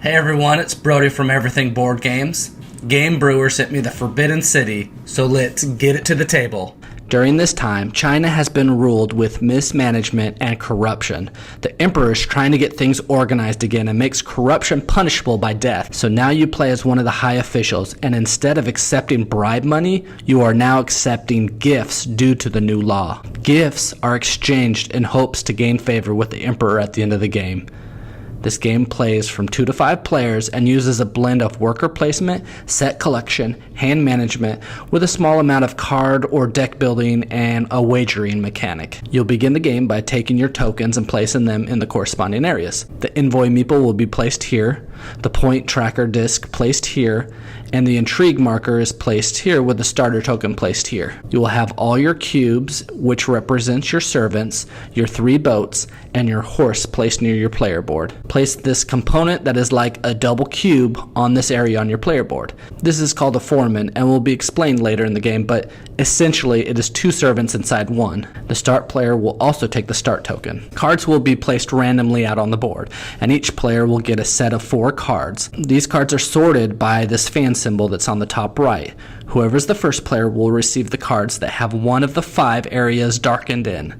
Hey everyone, it's Brody from Everything Board Games. Game Brewer sent me the Forbidden City, so let's get it to the table. During this time, China has been ruled with mismanagement and corruption. The emperor is trying to get things organized again and makes corruption punishable by death. So now you play as one of the high officials, and instead of accepting bribe money, you are now accepting gifts due to the new law. Gifts are exchanged in hopes to gain favor with the emperor at the end of the game. This game plays from 2 to 5 players and uses a blend of worker placement, set collection, hand management, with a small amount of card or deck building and a wagering mechanic. You'll begin the game by taking your tokens and placing them in the corresponding areas. The envoy meeple will be placed here, the point tracker disc placed here, and the intrigue marker is placed here with the starter token placed here. You will have all your cubes, which represents your servants, your 3 boats, and your horse placed near your player board. Place this component that is like a double cube on this area on your player board. This is called a foreman and will be explained later in the game, but essentially it is 2 servants inside 1. The start player will also take the start token. Cards will be placed randomly out on the board, and each player will get a set of 4 cards. These cards are sorted by this fan symbol that's on the top right. Whoever's the first player will receive the cards that have one of the 5 areas darkened in.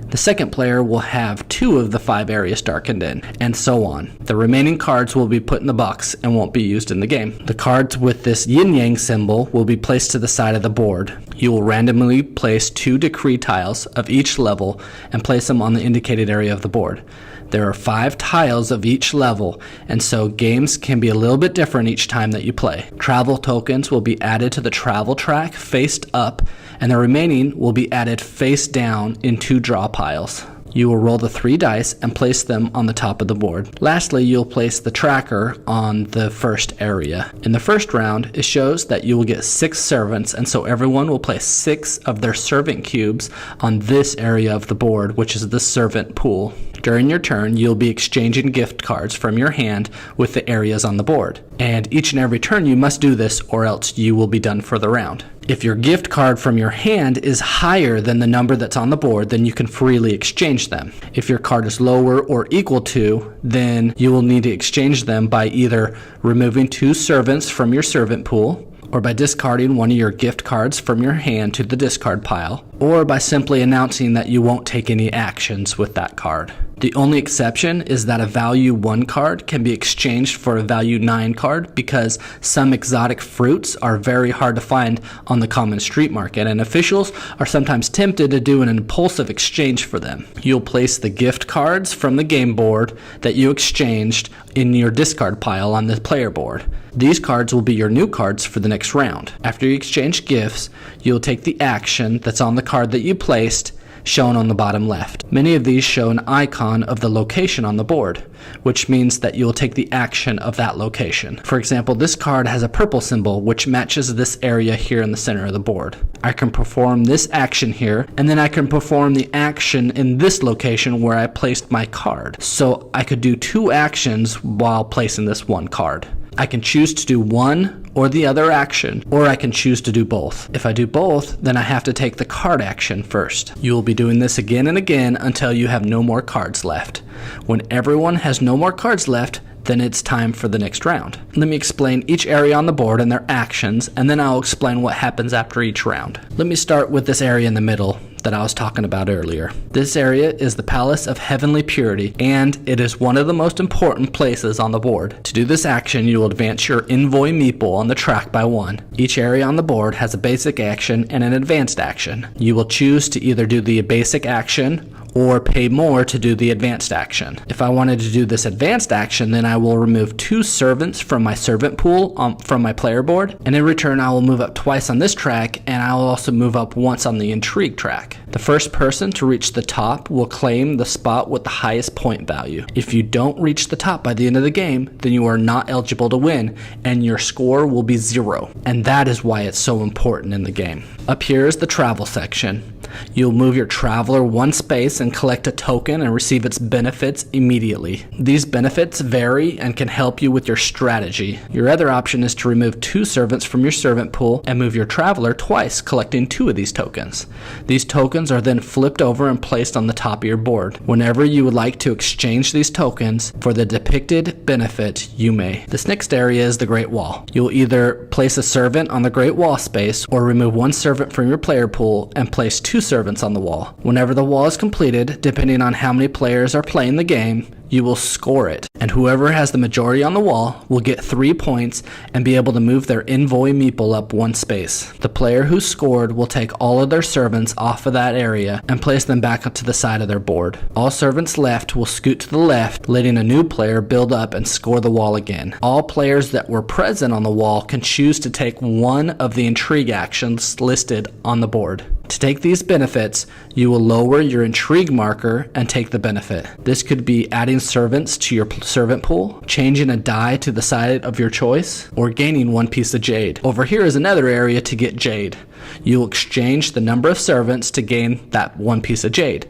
The second player will have 2 of the 5 areas darkened in, and so on. The remaining cards will be put in the box and won't be used in the game. The cards with this yin-yang symbol will be placed to the side of the board. You will randomly place 2 decree tiles of each level and place them on the indicated area of the board. There are 5 tiles of each level, and so games can be a little bit different each time that you play. Travel tokens will be added to the travel track faced up, and the remaining will be added face down in 2 draw piles. You will roll the 3 dice and place them on the top of the board. Lastly, you'll place the tracker on the first area. In the first round, it shows that you will get 6 servants, and so everyone will place 6 of their servant cubes on this area of the board, which is the servant pool. During your turn, you'll be exchanging gift cards from your hand with the areas on the board. And each and every turn you must do this, or else you will be done for the round. If your gift card from your hand is higher than the number that's on the board, then you can freely exchange them. If your card is lower or equal to, then you will need to exchange them by either removing 2 servants from your servant pool, or by discarding one of your gift cards from your hand to the discard pile, or by simply announcing that you won't take any actions with that card. The only exception is that a value 1 card can be exchanged for a value 9 card because some exotic fruits are very hard to find on the common street market, and officials are sometimes tempted to do an impulsive exchange for them. You'll place the gift cards from the game board that you exchanged in your discard pile on the player board. These cards will be your new cards for the next round. After you exchange gifts, you'll take the action that's on the card that you placed, shown on the bottom left. Many of these show an icon of the location on the board, which means that you will take the action of that location. For example, this card has a purple symbol which matches this area here in the center of the board. I can perform this action here, and then I can perform the action in this location where I placed my card. So I could do 2 actions while placing this 1 card. I can choose to do one or the other action, or I can choose to do both. If I do both, then I have to take the card action first. You will be doing this again and again until you have no more cards left. When everyone has no more cards left, then it's time for the next round. Let me explain each area on the board and their actions, and then I'll explain what happens after each round. Let me start with this area in the middle that I was talking about earlier. This area is the Palace of Heavenly Purity, and it is one of the most important places on the board. To do this action, you will advance your envoy meeple on the track by 1. Each area on the board has a basic action and an advanced action. You will choose to either do the basic action or pay more to do the advanced action. If I wanted to do this advanced action, then I will remove 2 servants from my servant pool from my player board, and in return I will move up twice on this track, and I will also move up once on the intrigue track. The first person to reach the top will claim the spot with the highest point value. If you don't reach the top by the end of the game, then you are not eligible to win, and your score will be 0. And that is why it's so important in the game. Up here is the travel section. You'll move your traveler one space and collect a token and receive its benefits immediately. These benefits vary and can help you with your strategy. Your other option is to remove 2 servants from your servant pool and move your traveler twice, collecting 2 of these tokens. These tokens are then flipped over and placed on the top of your board. Whenever you would like to exchange these tokens for the depicted benefit, you may. This next area is the Great Wall. You'll either place a servant on the Great Wall space or remove 1 servant from your player pool and place 2 servants on the wall. Whenever the wall is completed, depending on how many players are playing the game, you will score it, and whoever has the majority on the wall will get 3 points and be able to move their envoy meeple up 1 space. The player who scored will take all of their servants off of that area and place them back up to the side of their board. All servants left will scoot to the left, letting a new player build up and score the wall again. All players that were present on the wall can choose to take one of the intrigue actions listed on the board. To take these benefits, you will lower your intrigue marker and take the benefit. This could be adding servants to your servant pool, changing a die to the side of your choice, or gaining 1 piece of jade. Over here is another area to get jade. You'll exchange the number of servants to gain that 1 piece of jade.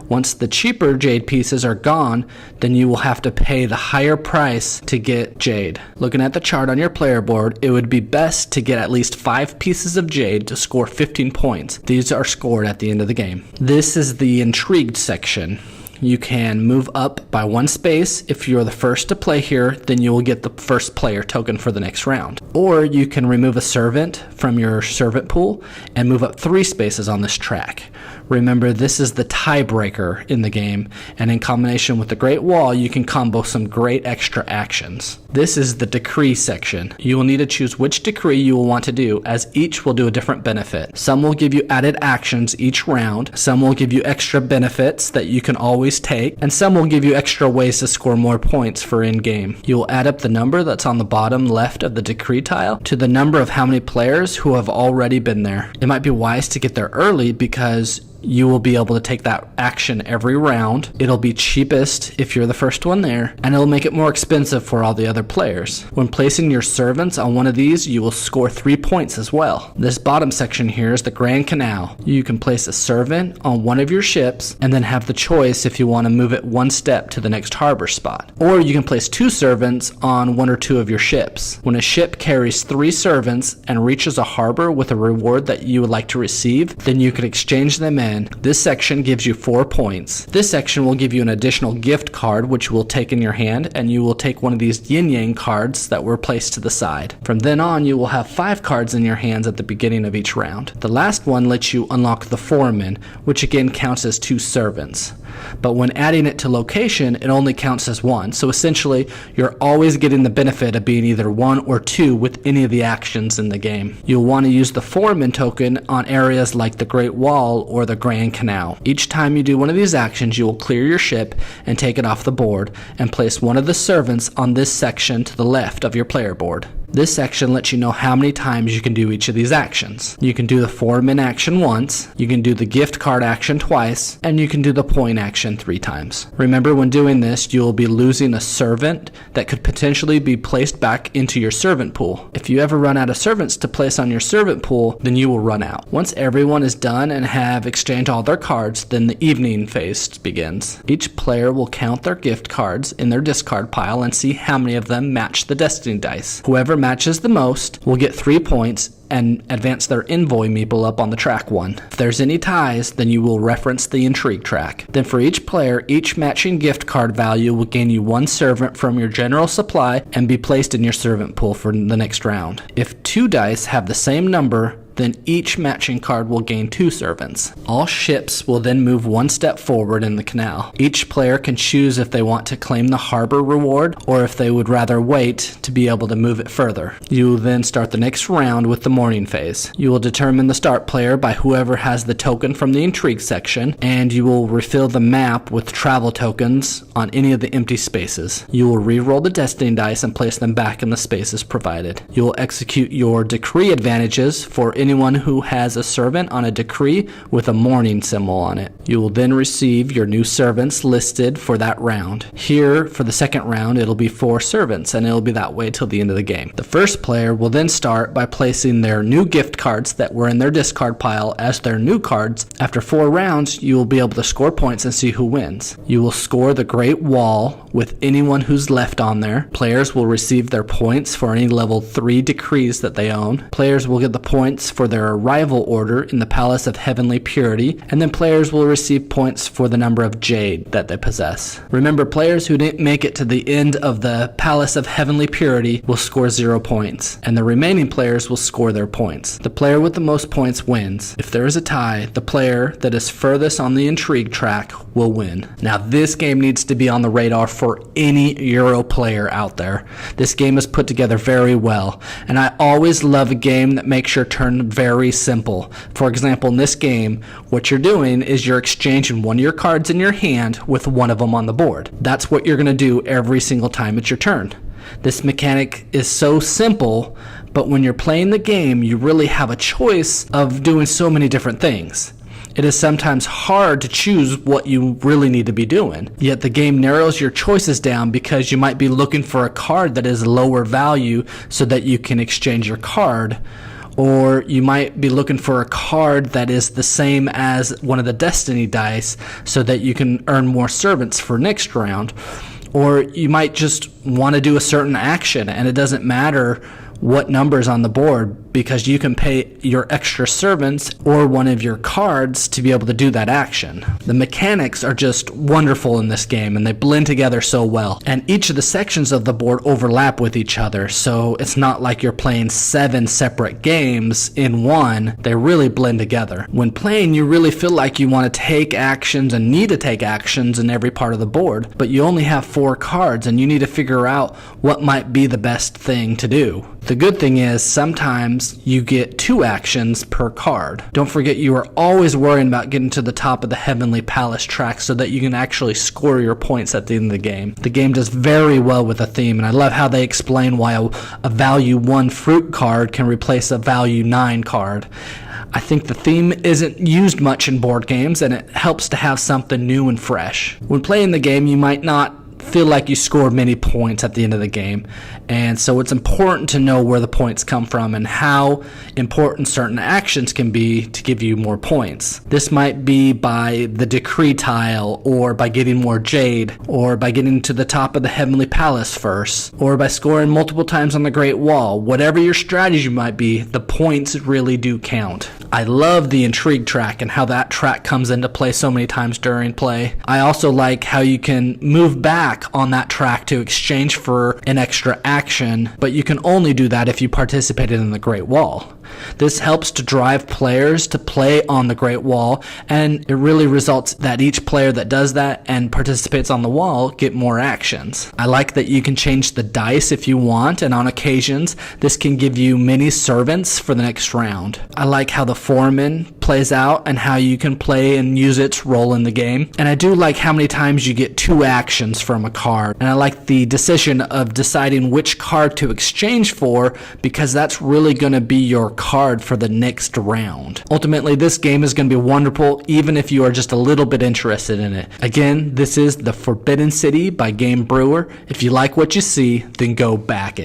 Once the cheaper jade pieces are gone, then you will have to pay the higher price to get jade. Looking at the chart on your player board, it would be best to get at least 5 pieces of jade to score 15 points. These are scored at the end of the game. This is the intrigued section. You can move up by 1 space. If you're the first to play here, then you will get the first player token for the next round. Or you can remove a servant from your servant pool and move up 3 spaces on this track. Remember, this is the tiebreaker in the game, and in combination with the Great Wall, you can combo some great extra actions. This is the decree section. You will need to choose which decree you will want to do, as each will do a different benefit. Some will give you added actions each round, some will give you extra benefits that you can always take, and some will give you extra ways to score more points for in-game. You will add up the number that's on the bottom left of the decree tile to the number of how many players who have already been there. It might be wise to get there early because you will be able to take that action every round. It'll be cheapest if you're the first one there, and it'll make it more expensive for all the other players. When placing your servants on one of these, you will score 3 points as well. This bottom section here is the Grand Canal. You can place a servant on one of your ships and then have the choice if you want to move it 1 step to the next harbor spot. Or you can place 2 servants on 1 or 2 of your ships. When a ship carries 3 servants and reaches a harbor with a reward that you would like to receive, then you can exchange them in. This section gives you 4 points. This section will give you an additional gift card, which you will take in your hand, and you will take one of these yin yang cards that were placed to the side. From then on, you will have 5 cards in your hands at the beginning of each round. The last one lets you unlock the foreman, which again counts as 2 servants. But when adding it to location, it only counts as 1. So essentially, you're always getting the benefit of being either 1 or 2 with any of the actions in the game. You'll want to use the foreman token on areas like the Great Wall or the Grand Canal. Each time you do one of these actions, you will clear your ship and take it off the board and place one of the servants on this section to the left of your player board. This section lets you know how many times you can do each of these actions. You can do the foreman action once, you can do the gift card action twice, and you can do the point action 3 times. Remember, when doing this, you will be losing a servant that could potentially be placed back into your servant pool. If you ever run out of servants to place on your servant pool, then you will run out. Once everyone is done and have exchanged all their cards, then the evening phase begins. Each player will count their gift cards in their discard pile and see how many of them match the destiny dice. Whoever matches the most will get 3 points and advance their envoy meeple up on the track 1. If there's any ties, then you will reference the intrigue track. Then for each player, each matching gift card value will gain you 1 servant from your general supply and be placed in your servant pool for the next round. If 2 dice have the same number, then each matching card will gain 2 servants. All ships will then move 1 step forward in the canal. Each player can choose if they want to claim the harbor reward or if they would rather wait to be able to move it further. You will then start the next round with the morning phase. You will determine the start player by whoever has the token from the intrigue section, and you will refill the map with travel tokens on any of the empty spaces. You will re-roll the destiny dice and place them back in the spaces provided. You will execute your decree advantages for anyone who has a servant on a decree with a mourning symbol on it. You will then receive your new servants listed for that round. Here, for the second round, it'll be 4 servants, and it'll be that way till the end of the game. The first player will then start by placing their new gift cards that were in their discard pile as their new cards. After 4 rounds, you will be able to score points and see who wins. You will score the Great Wall with anyone who's left on there. Players will receive their points for any level 3 decrees that they own. Players will get the points for their arrival order in the Palace of Heavenly Purity, and then players will receive points for the number of jade that they possess. Remember, players who didn't make it to the end of the Palace of Heavenly Purity will score 0 points, and the remaining players will score their points. The player with the most points wins. If there is a tie, the player that is furthest on the intrigue track will win. Now, this game needs to be on the radar for any Euro player out there. This game is put together very well, and I always love a game that makes your turn very simple. For example, in this game, what you're doing is you're exchanging one of your cards in your hand with one of them on the board. That's what you're going to do every single time it's your turn. This mechanic is so simple, but when you're playing the game, you really have a choice of doing so many different things. It is sometimes hard to choose what you really need to be doing. Yet the game narrows your choices down because you might be looking for a card that is lower value so that you can exchange your card. Or you might be looking for a card that is the same as one of the Destiny dice so that you can earn more servants for next round. Or you might just want to do a certain action and it doesn't matter what number's on the board because you can pay your extra servants or one of your cards to be able to do that action. The mechanics are just wonderful in this game and they blend together so well. And each of the sections of the board overlap with each other, so it's not like you're playing 7 separate games in one. They really blend together. When playing, you really feel like you want to take actions and need to take actions in every part of the board, but you only have 4 cards and you need to figure out what might be the best thing to do. The good thing is sometimes you get 2 actions per card. Don't forget you are always worrying about getting to the top of the Heavenly Palace track so that you can actually score your points at the end of the game. The game does very well with a theme, and I love how they explain why a value 1 fruit card can replace a value 9 card. I think the theme isn't used much in board games, and it helps to have something new and fresh. When playing the game, you might not feel like you scored many points at the end of the game, and so it's important to know where the points come from and how important certain actions can be to give you more points. This might be by the decree tile, or by getting more jade, or by getting to the top of the Heavenly Palace first, or by scoring multiple times on the Great Wall. Whatever your strategy might be, the points really do count. I love the intrigue track and how that track comes into play so many times during play. I also like how you can move back on that track to exchange for an extra action, but you can only do that if you participated in the Great Wall. This helps to drive players to play on the Great Wall, and it really results that each player that does that and participates on the wall get more actions. I like that you can change the dice if you want, and on occasions this can give you many servants for the next round. I like how the foreman plays out and how you can play and use its role in the game, and I do like how many times you get 2 actions from a card, and I like the decision of deciding which card to exchange for because that's really going to be your card for the next round. Ultimately, this game is going to be wonderful even if you are just a little bit interested in it. Again, this is The Forbidden City by Game Brewer. If you like what you see, then go back it.